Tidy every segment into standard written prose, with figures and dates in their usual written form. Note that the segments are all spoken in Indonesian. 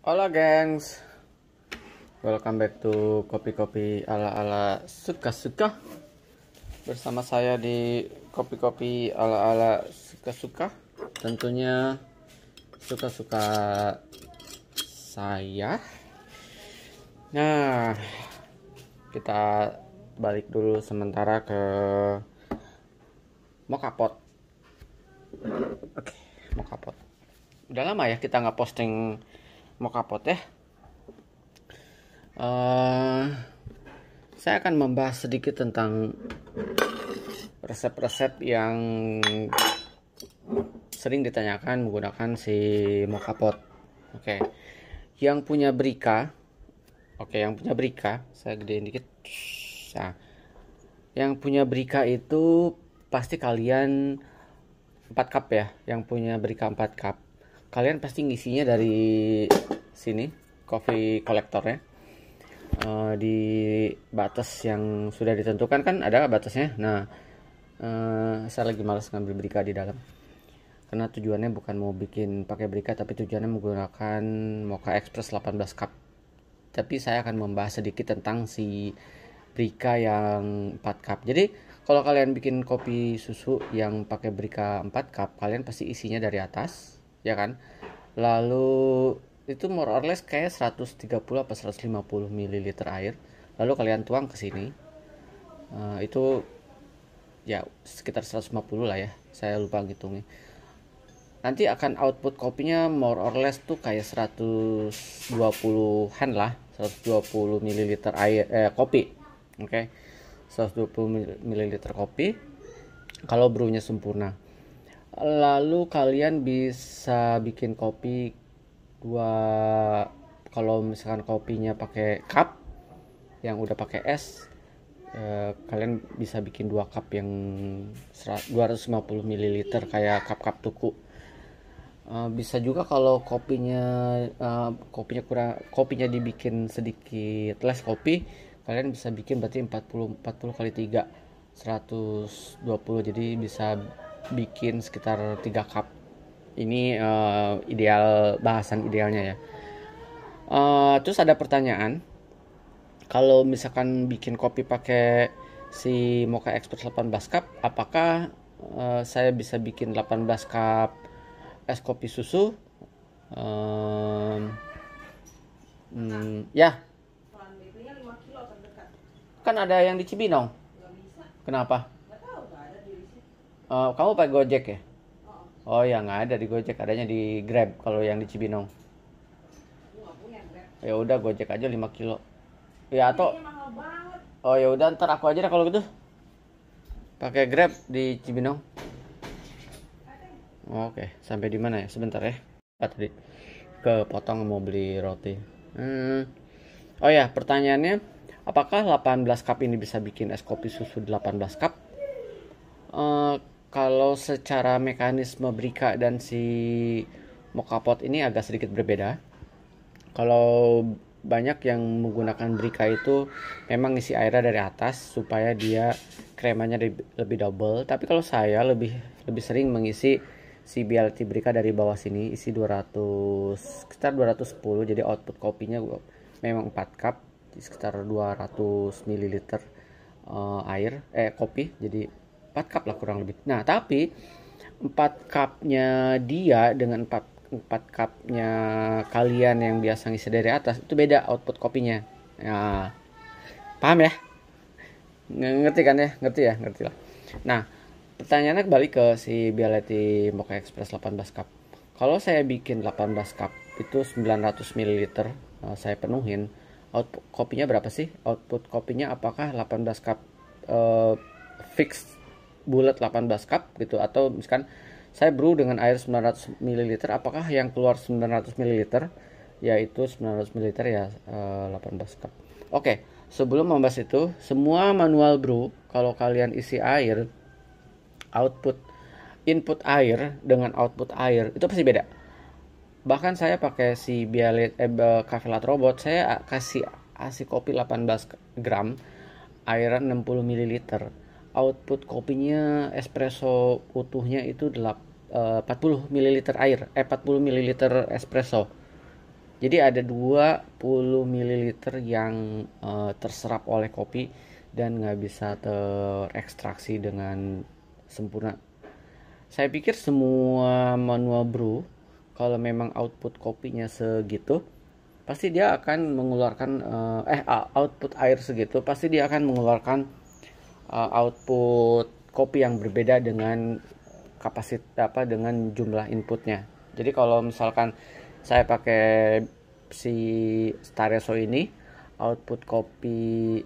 Hola gengs, welcome back to kopi-kopi ala-ala suka-suka. Bersama saya di kopi-kopi ala-ala suka-suka. Tentunya suka-suka saya. Nah, kita balik dulu sementara ke Mocha Pot. Oke, Mocha Pot. Udah lama ya kita nggak posting Mocha Pot ya. Saya akan membahas sedikit tentang resep-resep yang sering ditanyakan menggunakan si Mocha Pot. Oke. Yang punya Brika. Oke, yang punya Brika, saya gedein dikit. Nah, yang punya Brika itu pasti kalian 4 cup ya. Yang punya Brika 4 cup. Kalian pasti ngisinya dari sini, coffee collectornya. Di batas yang sudah ditentukan kan ada batasnya. Nah, saya lagi malas ngambil Brika di dalam karena tujuannya bukan mau bikin pakai Brika, tapi tujuannya menggunakan Mocha Express 18 cup. Tapi saya akan membahas sedikit tentang si Brika yang 4 cup. Jadi kalau kalian bikin kopi susu yang pakai Brika 4 cup, kalian pasti isinya dari atas, ya kan? Lalu itu more or less kayak 130 atau 150 ml air. Lalu kalian tuang ke sini. Itu ya sekitar 150 lah ya. Saya lupa ngitungnya. Nanti akan output kopinya more or less tuh kayak 120-an lah, 120 ml air kopi. Oke. 120 ml kopi kalau brewnya sempurna. Lalu kalian bisa bikin kopi dua, kalau misalkan kopinya pakai cup yang udah pakai es, kalian bisa bikin 2 cup yang 250 ml kayak cup-cup tuku. Bisa juga kalau kopinya dibikin sedikit less kopi, kalian bisa bikin berarti 40 kali 3 120, jadi bisa bikin sekitar 3 cup. Ini ideal, bahasan idealnya ya. Terus ada pertanyaan, kalau misalkan bikin kopi pakai si Mocha Express 18 cup, apakah saya bisa bikin 18 cup es kopi susu? Ya, kan ada yang di Cibinong. Kenapa? Kamu pakai Gojek ya? Oh ya, nggak ada di Gojek, adanya di Grab kalau yang di Cibinong. Ya udah, Gojek aja 5 kilo. Ya atau oh ya udah, ntar aku aja deh kalau gitu. Pakai Grab di Cibinong. Oke, sampai di mana ya? Sebentar ya. Tadi kepotong mau beli roti. Oh ya, pertanyaannya, apakah 18 cup ini bisa bikin es kopi susu 18 cup? Kalau secara mekanisme Brika dan si Mocha Pot ini agak sedikit berbeda. Kalau banyak yang menggunakan Brika itu memang isi airnya dari atas supaya dia kremanya lebih double. Tapi kalau saya lebih sering mengisi si BLT Brika dari bawah sini, isi 200, sekitar 210. Jadi output kopinya memang 4 cup, sekitar 200 ml air kopi. Jadi 4 cup lah kurang lebih. Nah, tapi 4 cupnya dia dengan 4 cupnya kalian yang biasa ngisi dari atas itu beda output kopinya. Nah, paham ya? Ngerti kan ya? Ngerti lah. Nah, pertanyaannya kembali ke si Bialetti Mocha Express 18 cup. Kalau saya bikin 18 cup itu 900 ml, saya penuhin, output kopinya berapa sih? Output kopinya apakah 18 cup fix bulat 18 cup gitu, atau misalkan saya brew dengan air 900 ml, apakah yang keluar 900 ml yaitu 900 ml ya 18 cup. Oke, sebelum membahas itu, semua manual brew kalau kalian isi air, input air dengan output air itu pasti beda. Bahkan saya pakai si Cafe Latte Robot, saya kasih kopi 18 gram, air 60 ml. Output kopinya espresso utuhnya itu 40 ml air, 40 ml espresso. Jadi ada 20 ml yang terserap oleh kopi dan nggak bisa terekstraksi dengan sempurna. Saya pikir semua manual brew kalau memang output kopinya segitu, pasti dia akan mengeluarkan output air segitu, pasti dia akan mengeluarkan output kopi yang berbeda dengan kapasitas dengan jumlah inputnya. Jadi kalau misalkan saya pakai si Stareso ini, output kopi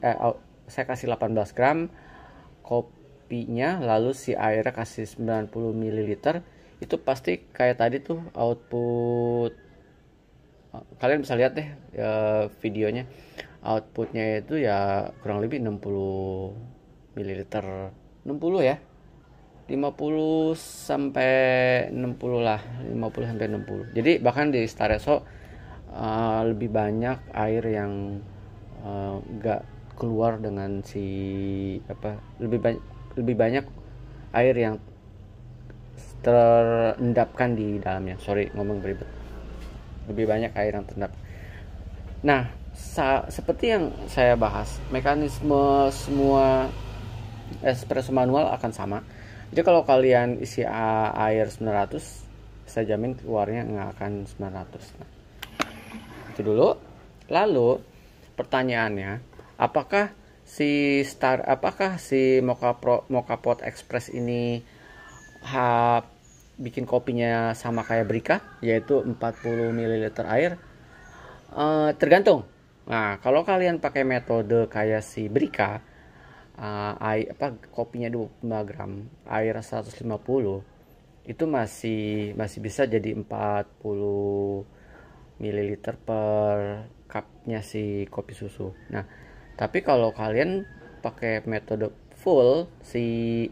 saya kasih 18 gram kopinya, lalu si airnya kasih 90 ml, itu pasti kayak tadi tuh output, kalian bisa lihat deh videonya, outputnya itu ya kurang lebih 60 ml, 60 ya, 50 sampai 60 lah, 50 sampai 60. Jadi bahkan di Stareso lebih banyak air yang nggak keluar dengan si lebih banyak air yang terendapkan di dalamnya. Sorry ngomong beribet. Lebih banyak air yang terendap. Nah, seperti yang saya bahas, mekanisme semua espresso manual akan sama. Jadi kalau kalian isi air 900, saya jamin keluarnya nggak akan 900. Nah, itu dulu. Lalu pertanyaannya, apakah si Mocha Pot Express ini bikin kopinya sama kayak Brika, yaitu 40 ml air? Tergantung. Nah, kalau kalian pakai metode kayak si Brika, kopinya 25 gram, air 150, itu masih bisa jadi 40 ml per cupnya si kopi susu. Nah, tapi kalau kalian pakai metode full si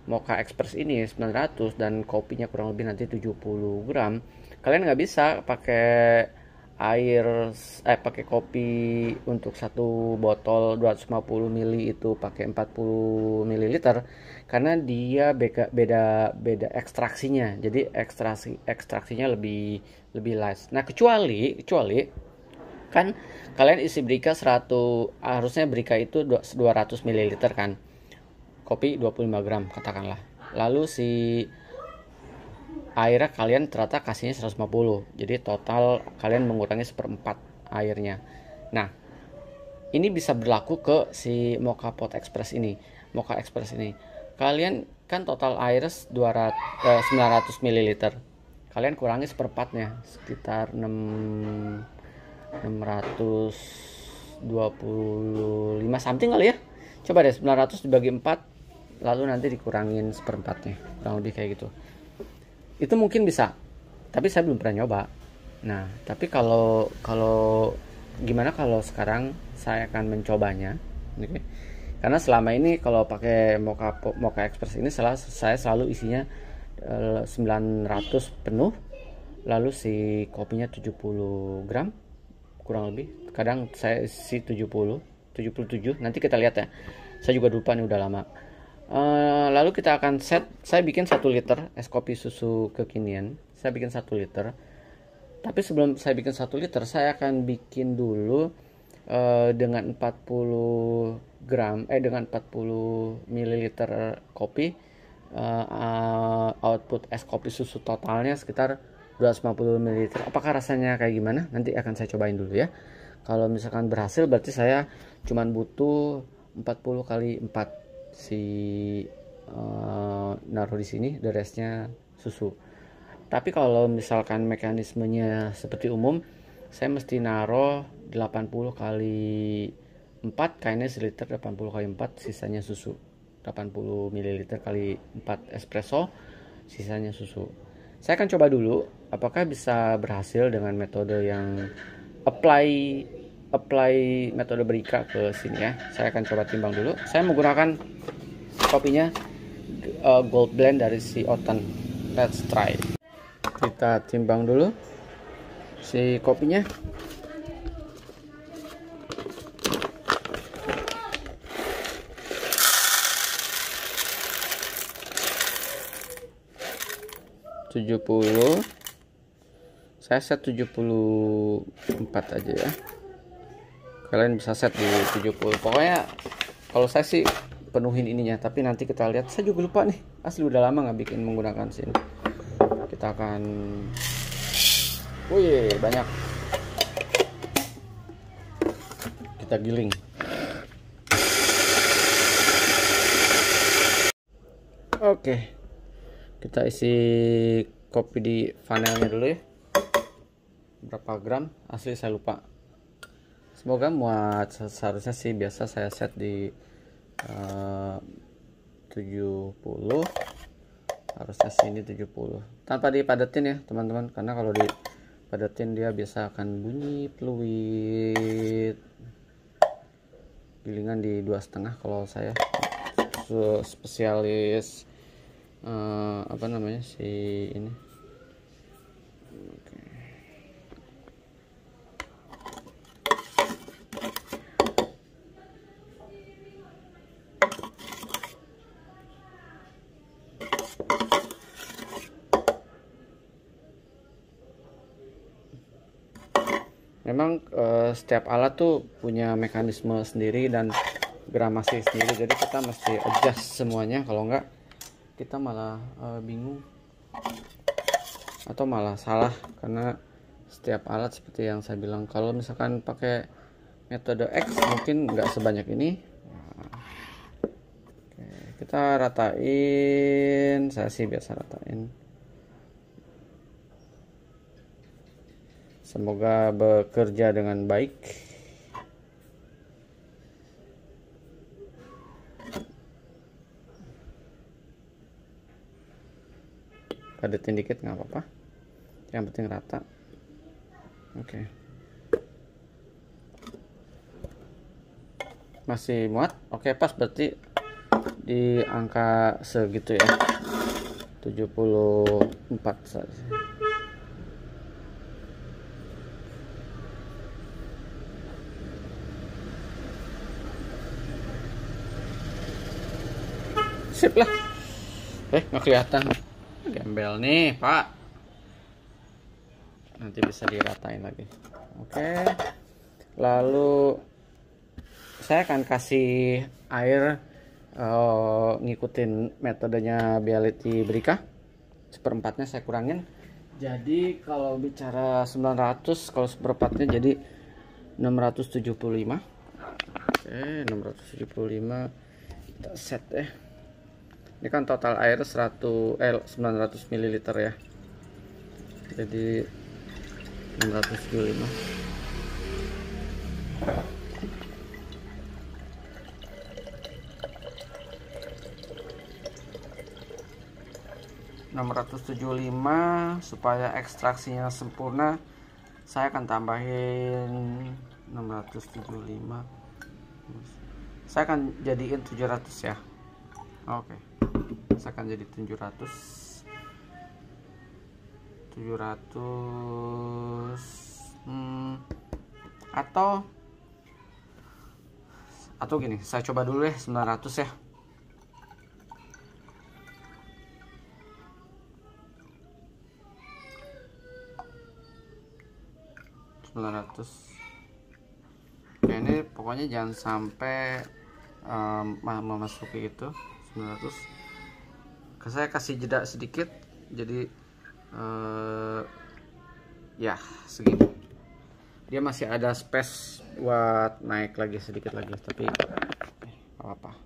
Mocha Express ini 900 dan kopinya kurang lebih nanti 70 gram, kalian nggak bisa pakai pakai kopi untuk satu botol 250 ml itu pakai 40 ml, karena dia beda ekstraksinya. Jadi ekstraksinya lebih light. Nah, kecuali kan kalian isi Brika 100, harusnya Brika itu 200 ml kan, kopi 25 gram katakanlah, lalu si airnya kalian ternyata kasihnya 150, jadi total kalian mengurangi 1/4 airnya. Nah, ini bisa berlaku ke si Mocha Pot Express ini. Kalian kan total air 900 ml, kalian kurangi 1/4-nya, sekitar 625 something kali ya. Coba deh 900 dibagi 4, lalu nanti dikurangin 1/4-nya, kurang lebih kayak gitu. Itu mungkin bisa, tapi saya belum pernah nyoba. Nah, tapi kalau gimana kalau sekarang saya akan mencobanya, okay? Karena selama ini kalau pakai Mocha Express ini saya selalu isinya 900 penuh, lalu si kopinya 70 gram kurang lebih. Kadang saya isi 70, 77, nanti kita lihat ya, saya juga lupa nih, udah lama. Lalu kita akan saya bikin 1 liter es kopi susu kekinian. Saya bikin 1 liter. Tapi sebelum saya bikin 1 liter, saya akan bikin dulu dengan 40 ml kopi, output es kopi susu totalnya sekitar 250 ml. Apakah rasanya kayak gimana? Nanti akan saya cobain dulu ya. Kalau misalkan berhasil, berarti saya cuman butuh 40 kali 4 si naruh di sini, the restnya susu. Tapi kalau misalkan mekanismenya seperti umum, saya mesti naruh 80 kali 4, kayaknya seliter 80 kali 4, sisanya susu. 80 ml kali 4 espresso, sisanya susu. Saya akan coba dulu apakah bisa berhasil dengan metode yang apply metode Brika ke sini ya. Saya akan coba timbang dulu. Saya menggunakan kopinya Gold Blend dari si Oten. Let's try. Kita timbang dulu si kopinya. Saya set 74 aja ya. Kalian bisa set di 70. Pokoknya kalau saya sih penuhin ininya, tapi nanti kita lihat. Saya juga lupa nih, asli udah lama nggak bikin menggunakan sini. Kita akan, wih banyak, kita giling. Oke, kita isi kopi di funnelnya dulu ya. Berapa gram? Asli saya lupa. Semoga muat. Seharusnya sih biasa saya set di 70. Harusnya sini 70. Tanpa dipadetin ya teman-teman, karena kalau dipadetin dia biasa akan bunyi peluit. Gilingan di 2,5 kalau saya. Spesialis apa namanya si ini. Oke. Memang setiap alat tuh punya mekanisme sendiri dan gramasi sendiri, jadi kita mesti adjust semuanya, kalau enggak kita malah bingung atau malah salah, karena setiap alat seperti yang saya bilang, kalau misalkan pakai metode X mungkin nggak sebanyak ini. Nah, oke, kita ratain, saya sih biasa ratain. Semoga bekerja dengan baik. Padetin dikit nggak apa-apa, yang penting rata. Oke, masih muat. Oke, pas, berarti di angka segitu ya, 74 saja. Sip lah. Nggak kelihatan. Gembel nih Pak, nanti bisa diratain lagi. Oke, lalu saya akan kasih air, ngikutin metodenya Bialetti Bricca. 1/4-nya saya kurangin, jadi kalau bicara 900, kalau 1/4-nya jadi 675. Oke, 675 kita set ya. Ini kan total air 900 ml ya. Jadi 675. Supaya ekstraksinya sempurna, saya akan tambahin 675. Saya akan jadiin 700 ya. Oke. Saya akan jadi 700 atau gini, saya coba dulu ya 900 ya. Oke, ini pokoknya jangan sampai memasuki itu 900. Saya kasih jeda sedikit, jadi ya segini. Dia masih ada space buat naik lagi sedikit lagi, tapi apa-apa.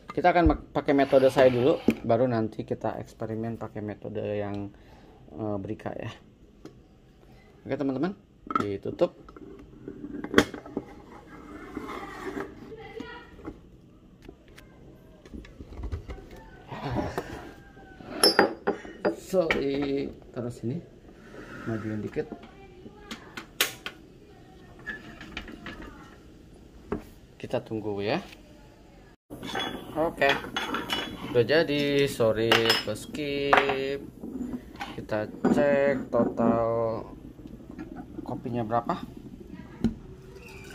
Kita akan pakai metode saya dulu, baru nanti kita eksperimen pakai metode yang Bricca ya. Oke teman-teman, ditutup. Sorry, taruh sini, majuin dikit. Kita tunggu ya. Oke, udah jadi. Sorry skip. Kita cek total kopinya berapa,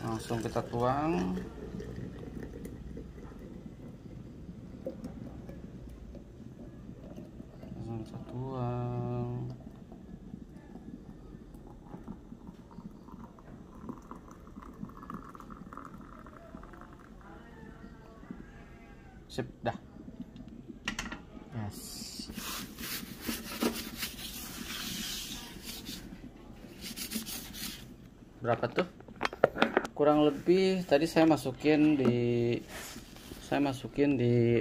langsung kita tuang. Sip, dah. Yes. Berapa tuh? Kurang lebih tadi saya masukin di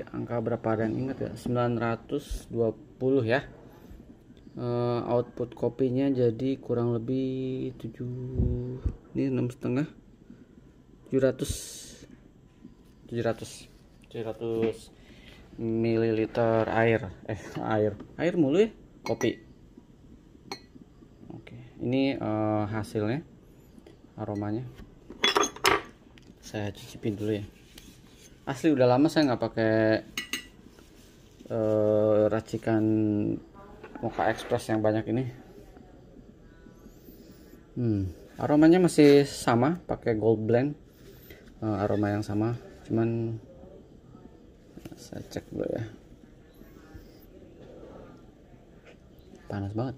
angka berapa, ada yang ingat ya? 920 ya. Output kopinya jadi kurang lebih 7, ini 6,5, 700 mililiter air mulu ya, kopi. Oke, ini hasilnya, aromanya saya cicipin dulu ya. Asli udah lama saya nggak pakai racikan Mocha Express yang banyak ini. Aromanya masih sama, pakai gold blend, aroma yang sama, cuman saya cek dulu ya. Panas banget.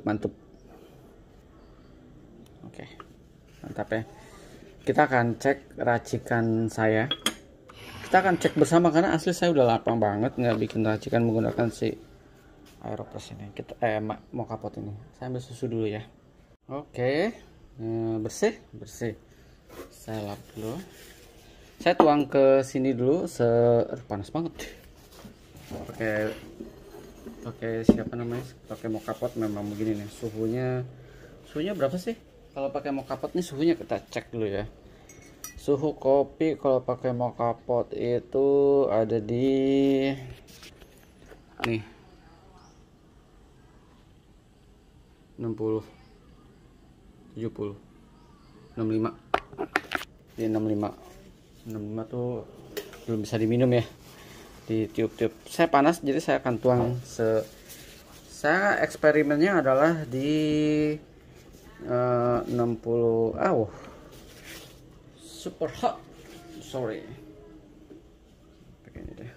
Mantap. Oke, mantap ya. Kita akan cek racikan saya. Kita akan cek bersama karena asli saya udah lapang banget nggak bikin racikan menggunakan si Aeropress ini. Kita Mocha Pot ini. Saya ambil susu dulu ya. Oke, bersih. Saya lap dulu. Saya tuang ke sini dulu. Panas banget. Pakai siapa namanya? Pakai Mocha Pot memang begini nih. Suhunya berapa sih? Kalau pakai Mocha Pot nih suhunya kita cek dulu ya. Suhu kopi kalau pakai Mocha Pot itu ada di nih 60, 70, 65. Di 65 tuh belum bisa diminum ya. Di tiup-tiup. Saya panas jadi saya akan tuang saya eksperimennya adalah di 60. Super hot. Sorry. Pakai ini deh.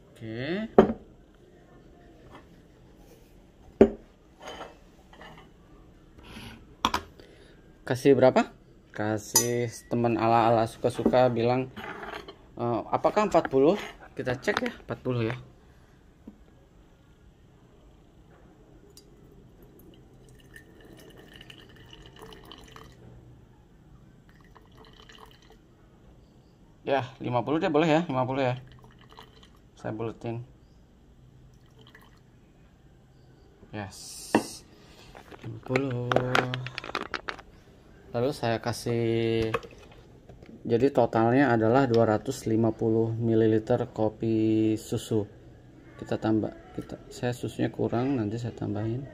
Oke. Kasih berapa? Kasih teman ala-ala suka-suka bilang apakah 40? Kita cek ya, 40 ya. Ya, 50 deh, boleh ya, 50 ya. Saya buletin. Yes. 50. Lalu saya kasih, jadi totalnya adalah 250 ml kopi susu. Kita tambah, saya susunya kurang, nanti saya tambahin.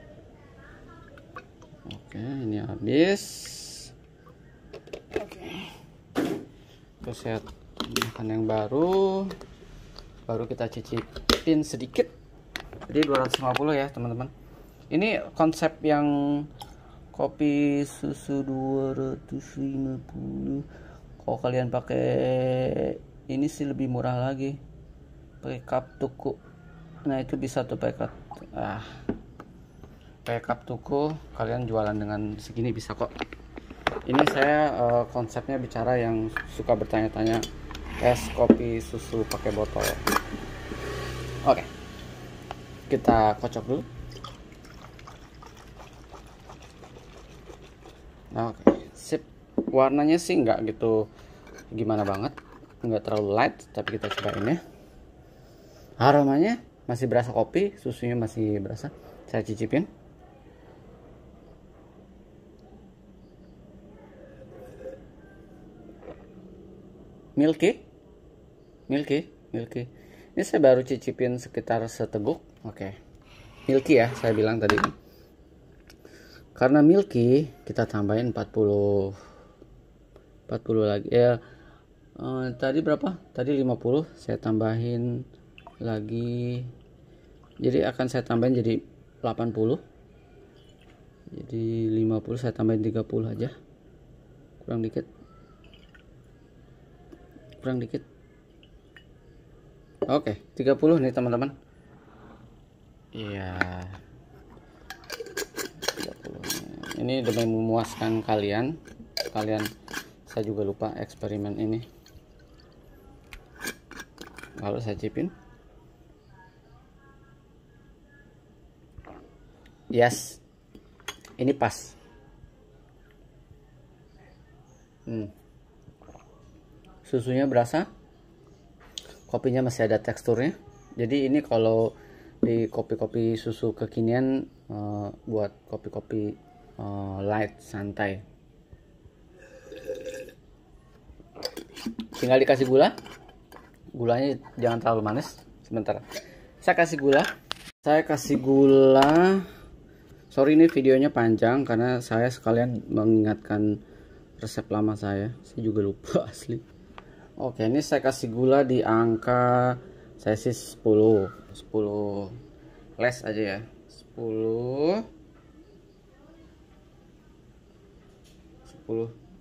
Oke, ini habis. Oke. Terus saya tambahkan yang baru kita cicipin sedikit. Jadi 250 ya teman-teman. Ini konsep yang kopi susu 250. Kalau kalian pakai ini sih lebih murah lagi, pakai cup tuku. Nah itu bisa tuh pakai cup tuku, kalian jualan dengan segini bisa kok. Ini saya konsepnya bicara yang suka bertanya-tanya es kopi susu pakai botol. Oke, kita kocok dulu. Oke, sip. Warnanya sih nggak gitu gimana banget, nggak terlalu light, tapi kita cobain ya. Aromanya masih berasa kopi, susunya masih berasa. Saya cicipin. Milky. Ini saya baru cicipin sekitar seteguk. Oke. Milky ya, saya bilang tadi. Karena milky kita tambahin 40 lagi ya. Tadi berapa? Tadi 50, saya tambahin lagi. Jadi akan saya tambahin jadi 80. Jadi 50 saya tambahin 30 aja. Kurang dikit. kurang dikit. Oke, 30 nih teman-teman. Iya. 30. Ini demi memuaskan kalian. Saya juga lupa eksperimen ini. Lalu saya cipin. Yes. Ini pas. Susunya berasa, kopinya masih ada teksturnya. Jadi ini kalau di kopi-kopi susu kekinian, buat kopi-kopi light santai. Tinggal dikasih gula. Gulanya jangan terlalu manis. Sebentar, saya kasih gula. Sorry ini videonya panjang karena saya sekalian mengingatkan resep lama saya juga lupa asli. Oke, ini saya kasih gula di angka, saya sih 10 les aja ya.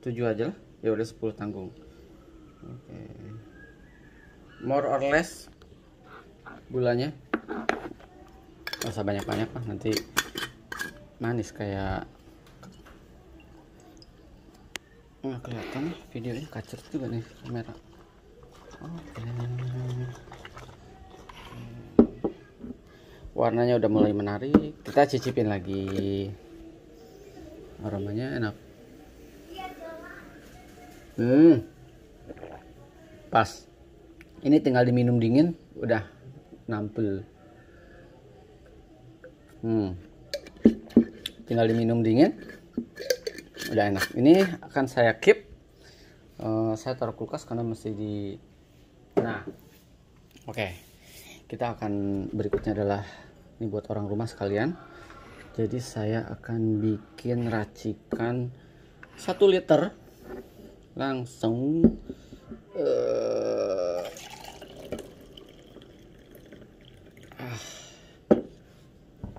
7 aja lah. Ya udah 10 tanggung. Oke. More or less gulanya. Nggak usah banyak-banyak lah, nanti manis kayak nggak kelihatan videonya, kacir juga nih kamera. Oke. Warnanya udah mulai menarik, kita cicipin lagi. Aromanya enak. Pas. Ini tinggal diminum dingin udah nampel. Tinggal diminum dingin udah enak. Ini akan saya keep. Saya taruh kulkas karena mesti di. Nah, oke. Kita akan berikutnya adalah ini buat orang rumah sekalian. Jadi saya akan bikin racikan 1 liter langsung.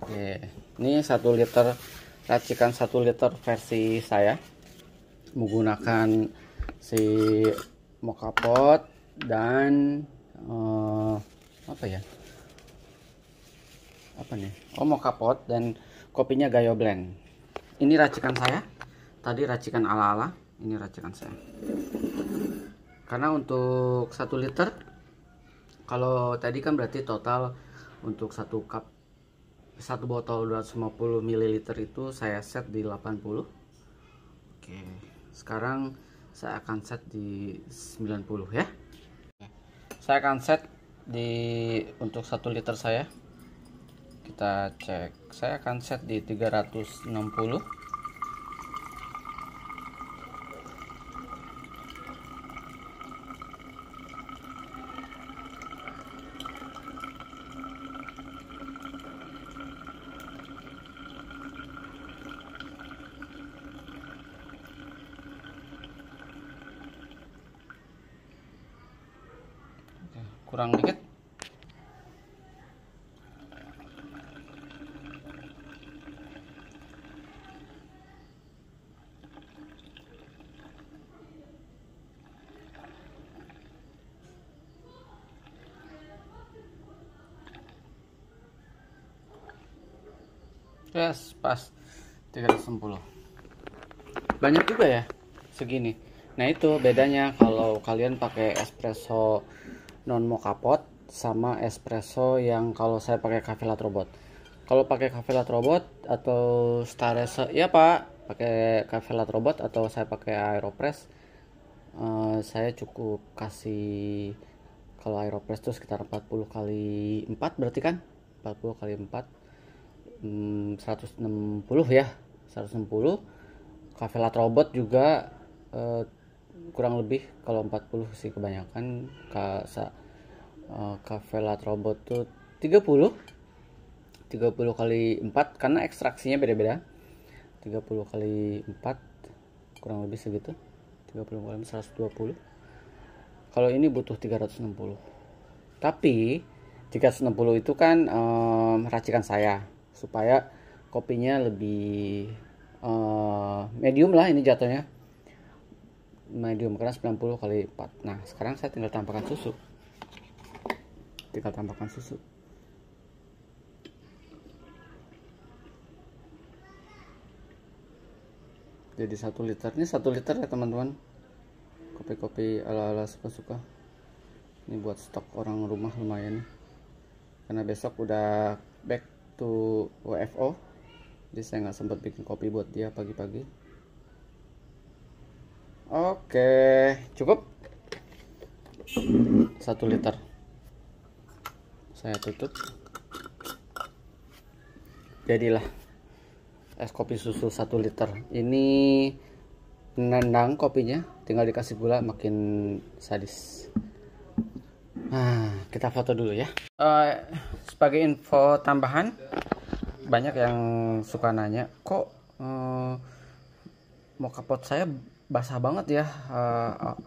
Oke, ini 1 liter racikan 1 liter versi saya menggunakan si mocha pot dan mocha pot dan kopinya Gayo Blend. Ini racikan saya. Tadi racikan ala-ala, ini racikan saya. Karena untuk 1 liter, kalau tadi kan berarti total untuk 1 cup, 1 botol 250 ml itu saya set di 80. Oke, sekarang saya akan set di 90 ya. Saya akan set untuk 1 liter saya. Kita cek. Saya akan set di 360. Kurang dikit. Yes, pas 360. Banyak juga ya segini. Nah, itu bedanya kalau kalian pakai espresso non mocha pot sama espresso yang kalau saya pakai Cafe Latte Robot. Kalau pakai Cafe Latte Robot atau Staresse, ya Pak, pakai Cafe Latte Robot atau saya pakai Aeropress, saya cukup kasih, kalau Aeropress itu sekitar 40 kali 4 berarti kan 40 kali 4 160 ya, 160. Cafe Latte Robot juga kurang lebih, kalau 40 sih kebanyakan. Cafe Latte Robot tuh 30 kali 4 karena ekstraksinya beda-beda. 30 kali 4 kurang lebih segitu. 30 kali 120. Kalau ini butuh 360. Tapi 360 itu kan racikan saya supaya kopinya lebih medium lah ini jatuhnya. medium karena 90 kali 4. Nah sekarang saya tinggal tambahkan susu. Jadi 1 liter, ini 1 liter ya teman-teman. Kopi-kopi ala-ala suka-suka. Ini buat stok orang rumah lumayan. Karena besok udah back to WFO. Jadi saya nggak sempat bikin kopi buat dia pagi-pagi. Oke, cukup 1 liter. Saya tutup. Jadilah es kopi susu 1 liter. Ini nendang kopinya, tinggal dikasih gula makin sadis. Nah, kita foto dulu ya. Sebagai info tambahan, banyak yang suka nanya, kok mocha pot saya basah banget ya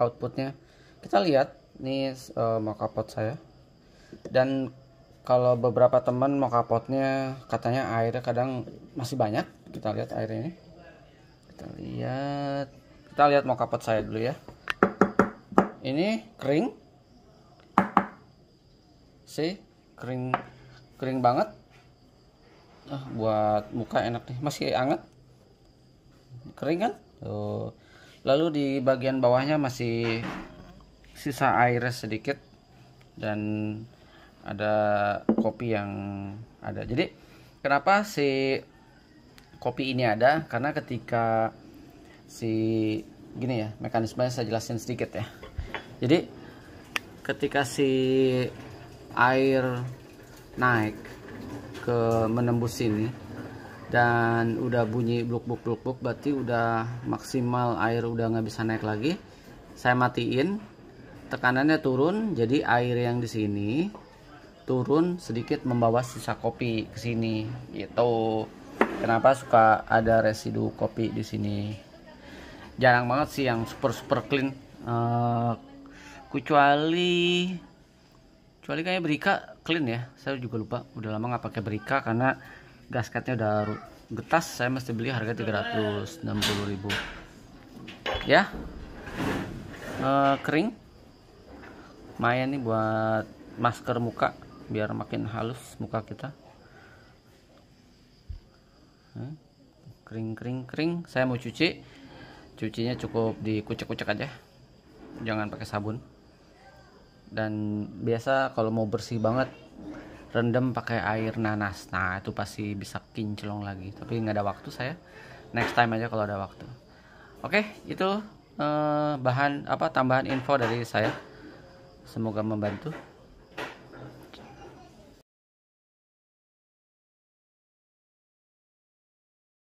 outputnya. Kita lihat nih mocha pot saya. Dan kalau beberapa teman mocha potnya katanya airnya kadang masih banyak. Kita lihat airnya ini. Kita lihat mocha pot saya dulu ya. Ini kering. Kering banget. Buat muka enak nih, masih hangat. Kering kan? Tuh. Lalu di bagian bawahnya masih sisa air sedikit dan ada kopi yang ada. Jadi kenapa si kopi ini ada? Karena ketika gini ya, mekanismenya saya jelasin sedikit ya. Jadi ketika si air naik ke menembus sini dan udah bunyi bluk berarti udah maksimal, air udah nggak bisa naik lagi. Saya matiin, tekanannya turun, jadi air yang di sini turun sedikit membawa sisa kopi ke sini gitu. Kenapa suka ada residu kopi di sini? Jarang banget sih yang super clean, kecuali kayak Brika clean ya. Saya juga lupa, udah lama nggak pakai Brika karena gasketnya udah getas. Saya mesti beli harga 360.000 ya. Kering lumayan nih buat masker muka biar makin halus muka kita. Kering. Saya mau cucinya cukup dikucek-kucek aja, jangan pakai sabun. Dan biasa kalau mau bersih banget rendam pakai air nanas. Nah itu pasti bisa kinclong lagi, tapi nggak ada waktu saya. Next time aja kalau ada waktu. Oke, itu tambahan info dari saya. Semoga membantu.